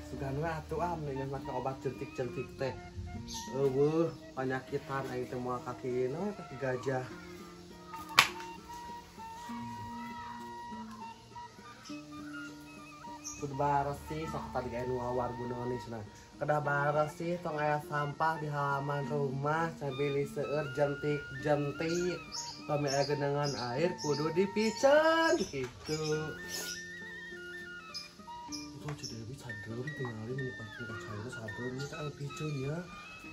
sugan ratu dengan make obat jentik-jentik teh. Penyakitan aing teh moal kaki kaki gajah. Kudu bersih sok tadi aya nu warguna cenah. Kedah bersih tong aya sampah di halaman rumah sabili seueur jentik-jentik. Pami aya genangan air kudu dipiceun kitu. Itu jadi sadem tinggalin di parkiran saya sadem ini tak piceun ya.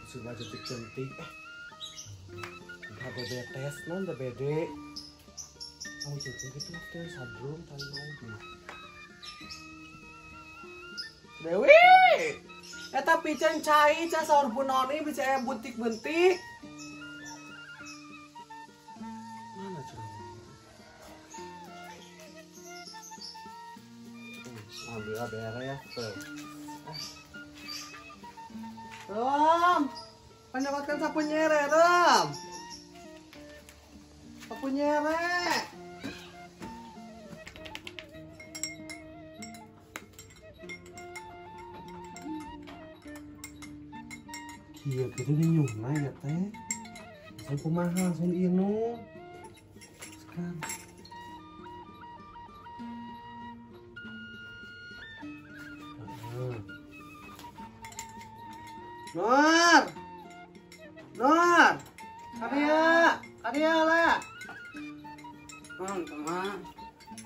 Sudah jentik-jentik. Udah bebetes non bede. Kamu jentik gitu teh sadem tadi mau. Dewi, eta piceun cai ca saur punoni bisa aya buntik-buntik. Mana curang? Ambil beres tuh. Rom, panjawatkan sapu nyere, Rom. Sapu nyere. Iya gitu nyuna ya teh. Saya kumaha sun inu. Sekarang. Nur. Nur. Kadia lah. Teman.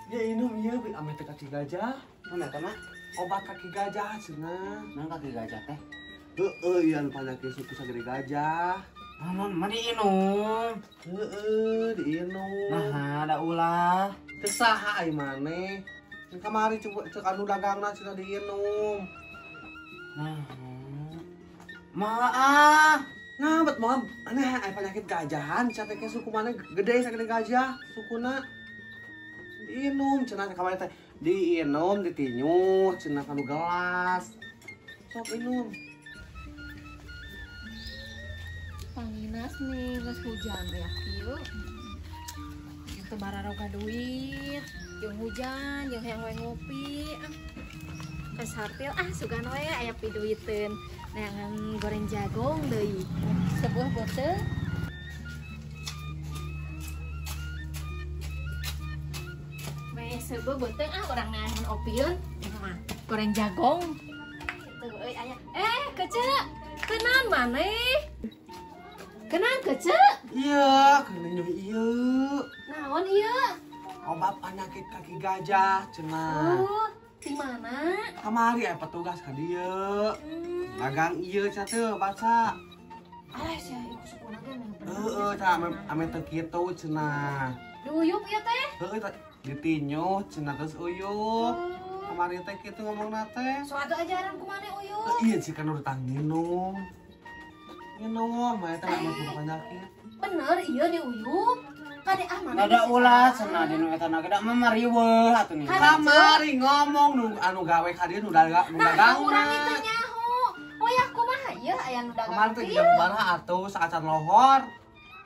Ya inum ieu ame teh kaki gajah. Mana teman? Obat kaki gajah cenah. Mana kaki gajah teh? Iyan penyakit suku sagede gajah. Non diinum. Diinum. Nah, ada ulah. Teu saha ai maneh. Kamari coba cek anu dagangna cenah diinum. Nah. Maaf. Nah, bet moal aneh aya penyakit gajahan, cenah teh suku maneh gede sagede gajah sukuna. Diinum cenah kamari teh diinum ditinyu cenah kanu gelas. Sok inum. Panginas nih, geus hujan ya kieu. Teu bararogah duit, jeung hujan, jeung hayang we ngopi. Kasartil sugan we aya piduiteun. Neangan goreng jagung deui. Sebuah boteu. We sebuah boteu urang neangan opieun. Goreng jagung. Kitu euy aya. Kecek. Kenan maneh? Kenang kecek? Iya, kena ieu. Naon ieu? Obat penyakit kaki gajah cenah. Di mana? Kamari aya petugas ka dieu. Dagang ieu cenah teu baca. Sia ieu sukuna ge. Tah ame teu kitu cenah. Diuyup ieu teh? Tah ditinyu cenah terus uyup. Kamari teh kitu ngomongna teh. So ada ajaran kumaha uyup? Iya sih kan udah tang minum. Minum, mah eta mah penyakit. Bener ieu diuyup. Kade mana? Ada ulah cenah dinu eta na geda mamariweuh atuh nih. Kamari ngomong nu anu gawe ka dieu nu dagang. Nah, urang itu nyaho. Oh ya kumaha ieu aya nu dagang. Kemarin teh di kumaha atuh saacan lohor.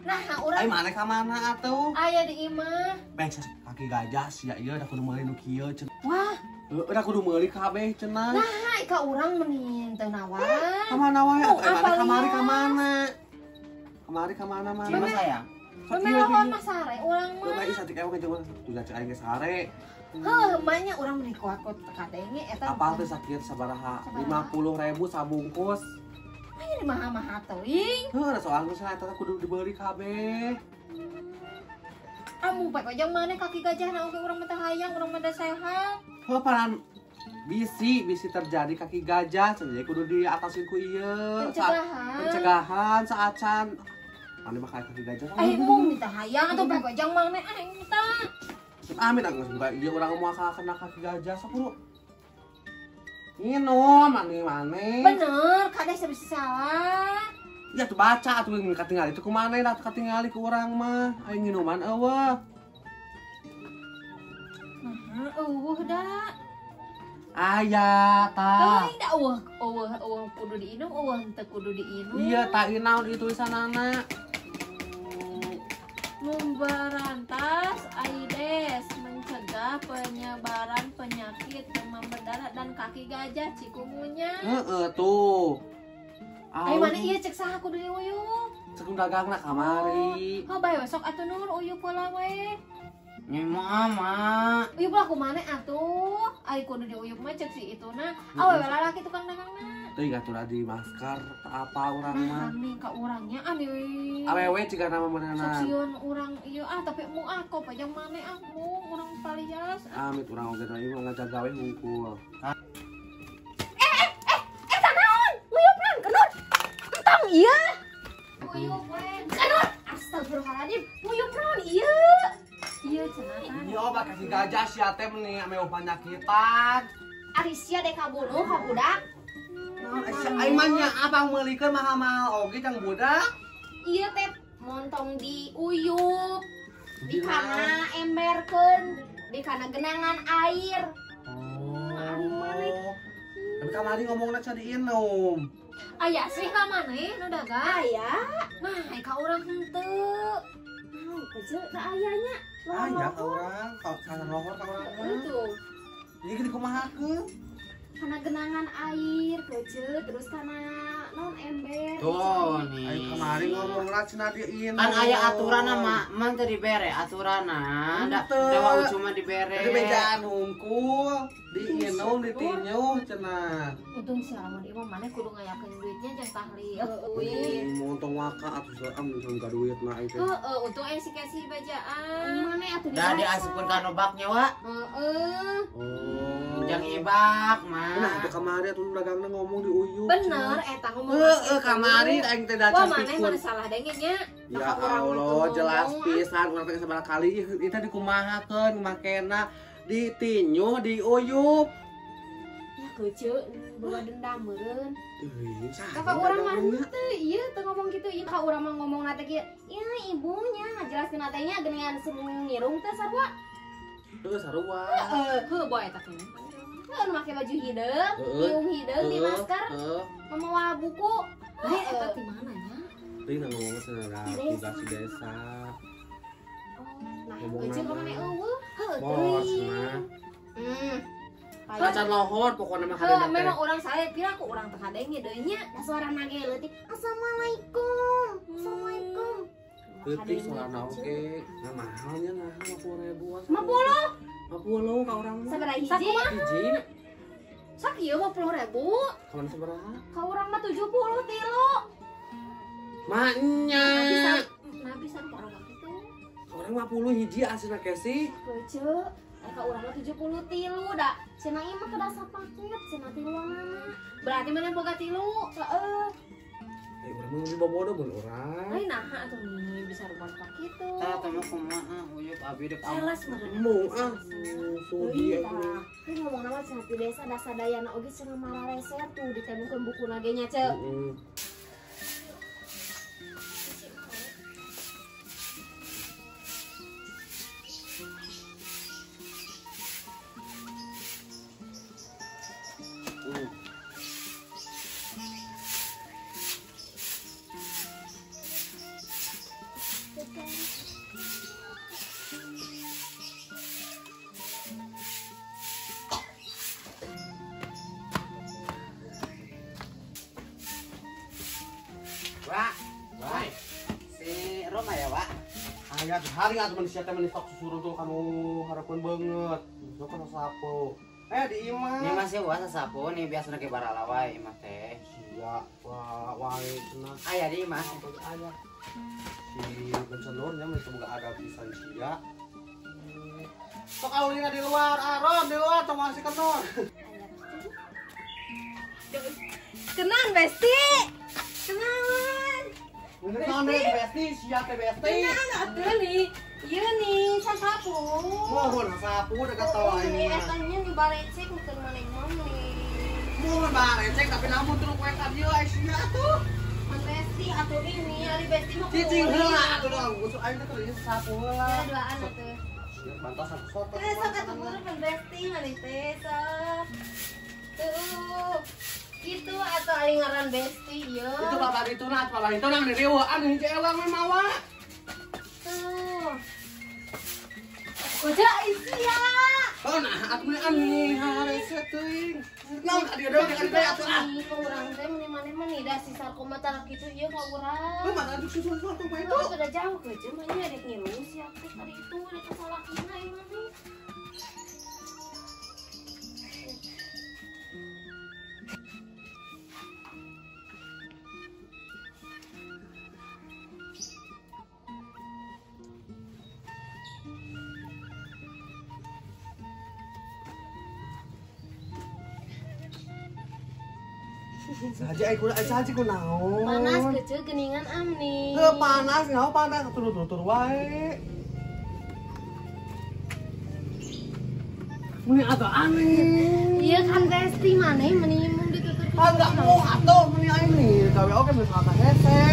Nah, urang. Ai maneh ka mana atuh? Aya di imah. Bek kaki gajah sia ieu da kudu meuli nu kieu cenah. Wah, udah kudu meuli kabeh cenah. nah ka urang mending teu nawaran. Ka mana wae? Kamari ka mana? Kamari ka mana mana? Cuma sayang. Pemelohan mah sare urang mah. Teu bae satik ewe jeung tuh cek aing ge sare. Heuh, banyak urang meni kuat kadenge eta. Apal teh sakit sabaraha? 50.000 sabungkus. Aya di maha-maha teuing. Heuh, soal nu saha eta kudu dibeuli kabeh. Amu bae jeung maneh kaki gajahna oge urang mah teh hayang, urang mah teh sehat. Heuh, paran bisi terjadi kaki gajah jadi kudu diatasin ku ieu. Pencegahan saacan. Mana mah kaki gajah. Mung minta hayang atuh bae jeung maneh aing minta. Amin aku suka ieu urang moal kena kaki gajah sok kudu. Minum maneh. Bener, kade bisa salah. Ya tuh baca atuh geus katingali itu kumaneh lah katingali ku urang mah. Aing minuman eueuh. Da. Aya tah. Teuing da eueuh kudu diinum, eueuh teu kudu diinum. Iya, tak naon di tulisanana. Memberantas AIDS, mencegah penyebaran penyakit demam berdarah jalan kaki gajah cikumunya. Heeh tuh. Ayo mana iya cek saha kudu diuyup. Cek dagangna kamari. Oh bae besok atuh Nur uyup heula we. Nyemo ama. Uyup lah kumane atuh. Ari kudu diuyup mah cek si ituna. Awewe lalaki tukang dagangna. Teuing atuh di masker apa urang Nah, mah. kami ka urangnya ani. Awewe ciga nama meunana. Saksiun urang ieu tapi mu aku pajang mane mu urang palias. Amit urang oge teh ieu ngajaga we hungkul. Tanaon, uyup naon kenut. Entong ieu. Uyup we. Kenut. Astagfirullahaladzim. Uyup naon ieu. Ieu cenah. Ini obat kasih gajah sia teh meni ame penyakitan. Ari sia dek kabunuh ka budak. Aimannya abang meulikeun mahal-mahal oge jeung budak. Ieu teh montong diuyup. Di kana emberkeun, di kana genangan air. Oh. Kan kamari ngomongna cadiin nom. Aya sih ka maneh nu dagang? Aya. Nah, ka urang henteu. Naon kece da ayanya? Aya ka urang, kana lohor ka urang. Tuh. Jadi gini kumahakeun. Kana genangan air kece terus kana non ember. Tuh Ayo nih. kamari ngomongna cenah diin. Kan aya aturanna mah teu dibere aturanna. Da Henteu. dewa cuma dibere. Tadi bejaan hungkul, diinum, ditinyuh cenah. Untung si alamun imam maneh kudu ngayakeun duitnya jeung tahlil. Duit. Montong waka atuh seam jeung ka duitna itu. Heeh, untung aya si kasih bajaan. Maneh atuh Da diasupkeun ka nobaknya wa. Heeh. Oh. Jang ibak Nah, mah. itu kamari atuh dagangna ngomong diuyup. Bener, eta ngomong. Kamari aing teh Wah, dacan maneh pikun. mana salah dengenya. Ya Allah, jelas pisan urang teh sabaraha kali ieu teh dikumahakeun makena ditinyuh, diuyup. Ya kece, bawa dendam meureun. Ih, saha Kakak urang mah dagangna? henteu, ieu teu ngomong kitu. Ieu ka urang mah ngomong teh kieu. Ya ibunya ngajelaskeun teh nya geuningan sering ngirung teh sarua. Heuh sarua. Heuh boy eta kene. Heuh nu make baju hideung, nyium hideung di masker, mamawa buku. Eta di mana nya? Teuing ngomong cenah tugas di desa. Nah, Ngomong kece apa? ka maneh eueuh. Heuh Bos teuing. mah. Pacan Acan lohor pokoknya mah Heuh, kadena teh. memang urang saya pira ku urang teh kadenge deui nya. Da suara nage leutik. Assalamualaikum. Assalamualaikum. Leutik soalna oge. Nah mahalnya nah 50.000. 50? 50 ka urang mah. Sabaraha hiji? Hiji. Sak ieu 50.000. Kawan sabaraha? Ka urang mah 73. Maknya. Nah bisa ka urang mah kitu. Orang 50 hiji aslinya kesi. Keuceuk. Ka urang mah 73 da. Cenah ieu mah kedah sapaket, cenah tiluanana. Berarti mana boga tilu? Heeh. Urang mah di bobodo mun urang. Ai naha atuh nih bisa rupan pak kitu. Tah teh mah kumaha uyup abi dek am. Jelas meureun. Mu sudi Iya, aku. ini ngomong nama cenah ti desa da sadayana oge cenah marareser tuh ditemukeun buku na ge nya ceu. Heeh. Wa. Wa. Si Roma ya, Wa. Aya hari atuh manusia teh meni sok susuruh tuh kamu harapan banget. Sok kana sapo. Di imah. Ini masih wa sasapu nih biasana ke baralawa imah teh. Sia wae cenah. Aya di imah. Aya. Si bencenurnya mah semoga ada pisan sia. Sok aulina di luar, Aron di luar tong masih kenor. Kenan Besti. Kenalan. Beneran deh, Besti, sia teh Besti. Kenan atuh nih. Ieu nih sasapu. Mohon sapu dekat tawa ini Ini mah. etanya di balecek bukan maneh mami. Mohon bang, recek tapi namun turun kue kadieu sia tuh. Man Besti atuh ini ari Besti mah. Cicing heula atuh dong, usuk aing teh kudu sapu heula. Ada duaan atuh. Siap bantas satu soto. Sok atuh Man Besti maneh teh sok. Tuh. Gitu atau ari ngaran Besti ieu. Itu bapak itu nah, bapak itu nang di reweuan hiji elang mah mawa. Tuh. Udah isi ya. Oh nah, atuh ani hareuseut teuing. naon ka dia deui ka dia atuh ah. Ih, ka urang teh meni mah da si sarkoma tara kitu ieu ka urang. Lu mana atuh susun suatu mah itu. Sudah jauh ke jeung mah ieu rek ngilu siap teh tadi itu rek salakina ieu mah. Sahaja ai ku naon. Panas kecil geningan amni. Teu panas ngau panas tur wae. Muni agak aneh. Iya kan resti maneh meni mun ditutur. Agak mau atuh muni aing nih. Gawe oge mah kata hese.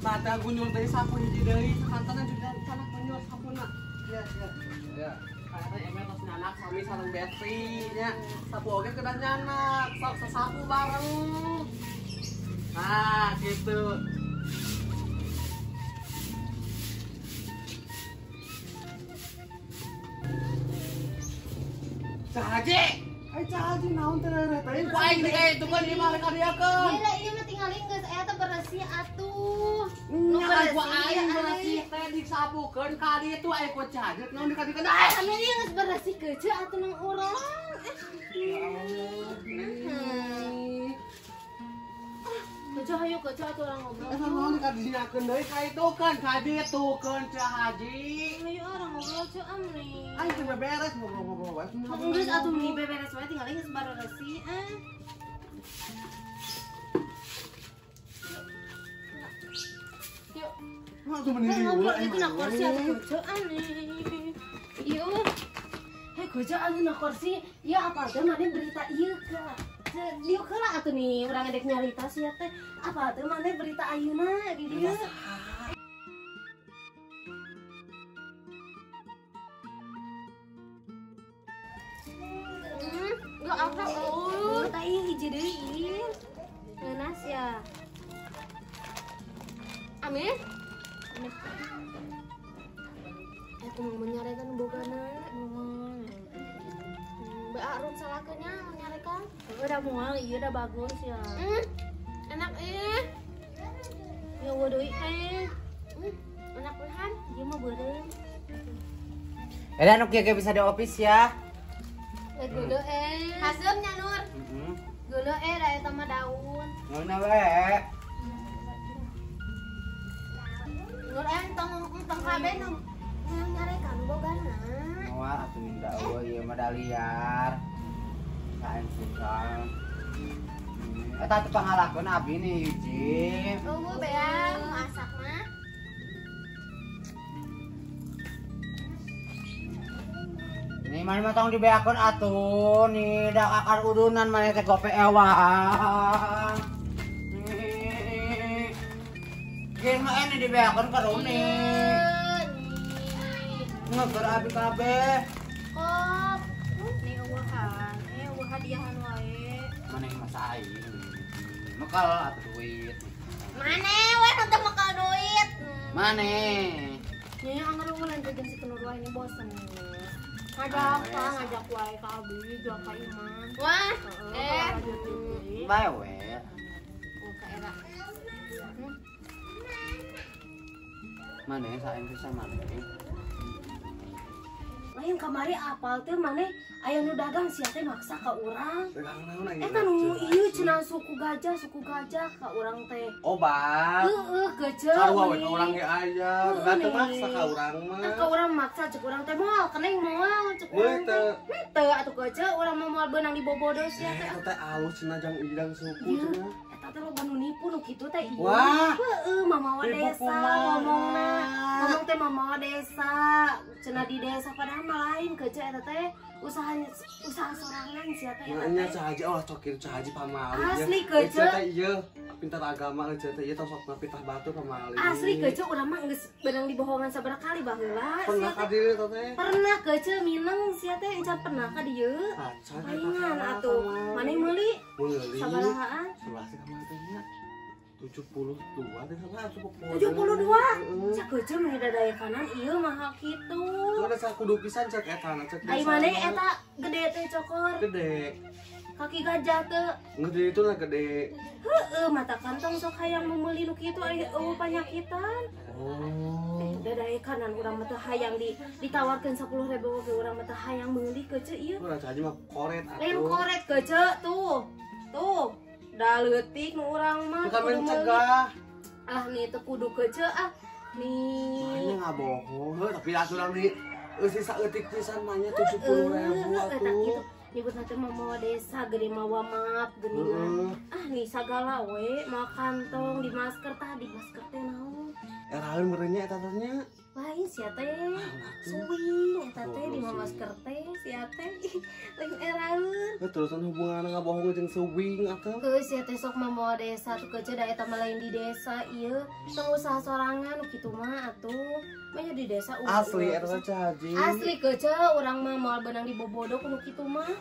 Mata gunyul teh sapu hiji deui, kantana juga sana gunyul sapuna. Ya. Kayaknya emang harus nyanak sami sareng Betty nya. Sapu oge kedah nyanak, sapu bareng. Nah, gitu. Cahaji, cahaji naon teh teh? Ku aing teh tunggu di mana kadiakeun. Gila ieu mah tinggalin geus eta teh bersih atuh. Nu ku aing bersih teh disapukeun ka ditu aya ku cahaji naon di kadikeun. Anu ieu geus bersih kece atuh nang urang. Ya Allah. Kece hayu kece atuh urang ngobrol. Eta naon di kadikeun deui ka itukeun ka ditukeun cahaji. Hayu urang ngobrol ce amni. Aing teh beres ngobrol-ngobrol wae. Geus atuh mi beberes wae tinggalin geus bersih Yuk. Tuh mending Ngobrol itu nak kursi atau kerjaan nih. Iya. Hei kerjaan nak kursi. Ya apa tuh mana berita iya ke? Dia kela atuh nih orang ngedek nyarita sih teh. Apa tuh mana berita ayeuna di dia? Enggak apa oh. Tah ieu hiji deui. Ngenas ya. Amin. Aku mau menyarekan bogana. Mbak Arun salahkeunnya menyarekan. Udah mual, iya udah bagus ya. Enak Ya deui enak pisan, ieu mah beureum. Nu kieu bisa di office ya. Gula Haseum nya Nur. Gula da eta mah daun. Nuna we. Nur tong kabeh nu nyarekan bogana. Moal atuh minta eueuh ieu mah da liar. Saen susah. Eta teh pangalakeun abdi nih hiji. Eueuh beang masak mah. Nih mana mah tong dibeakeun atuh, nih da kakar udunan maneh teh gope ewang. Nih. Geus mah ene dibeakeun ka Roni. Ngeueur abi kabeh. Kop. Nih eueuhan, eueuh hadiahan wae. Maneh mah saing. Mekal atuh duit. Mane we nu teh bakal duit. Maneh. Nya anggar ulang teh jeung si Nur wae ini bosen. Ngajak wae ka Abi, jual ka Iman. Wah, Bae we. Ka era. Maneh saeng pisan maneh. Lain kamari apal teh maneh aya nu dagang sia teh maksa ka urang. Dagang naon aing? Eta nu ieu cenah suku gajah ka urang teh. Obat. Heeh, kece. Sarua we ka urang ge aya. Datang maksa ka urang mah. Ka urang maksa cek urang teh moal keneng moal cek urang teh. Teu atuh kece urang mah moal beunang di bobodo sia teh. Eta teh alus cenah jang idang suku cenah. Eta teh loba nu nipu nu kitu teh ieu. Wah. Heeh, mamawa desa ngomongna. Ngomong teh mamawa desa. Cenah di desa padahal mah lain kece eta teh usaha sorangan sia teh eta Nya teh. cahaji cokir cahaji pamali. Asli kece. Eta ieu pintar agama eueuh teh ieu tong sok ngapitah batu pamali. Asli kece urang mah geus beunang dibohongan sabaraha kali baheula. Pernah ka dieu teh? Pernah kece mineng sia teh encan pernah ka dieu. Palingan atuh. Mane meuli Meuli. sabarahaan? Sebelah sih kamar teh nya. 72 deh sama cukup 72 cek kecil menghidap daya kanan iya mah gitu ada saya kudu pisan cek eta cek ai mana eta gede teh cokor gede kaki gajah teh gede itu lah gede mata kantong sok hayang memeuli nu kitu aya panyakitan daya kanan urang mah teh hayang ditawarkeun 10.000 ge urang mah teh hayang meuli kece ieu urang aja mah koret lain koret kece tuh da leutik nu urang mah bukan mencegah nih teu kudu kece nih hanya ngabohong tapi aturan di sisa eutik pisan mahnya 70.000 atuh nyebut nanti mau desa gede mawa maaf geningan nih sagala we mau kantong di masker tadi masker teh naon eraeun merenya eta tanya lain sia teh suwing eta teh di masker teh sia teh lain eraeun terusan hubungan ngabohong jeung seuwing atuh ke sia teh sok mau desa tuh kece da eta mah lain di desa ieu teu usaha sorangan kitu mah atuh mah di desa asli eta teh haji asli kece urang mah moal benang di bobodo kudu kitu mah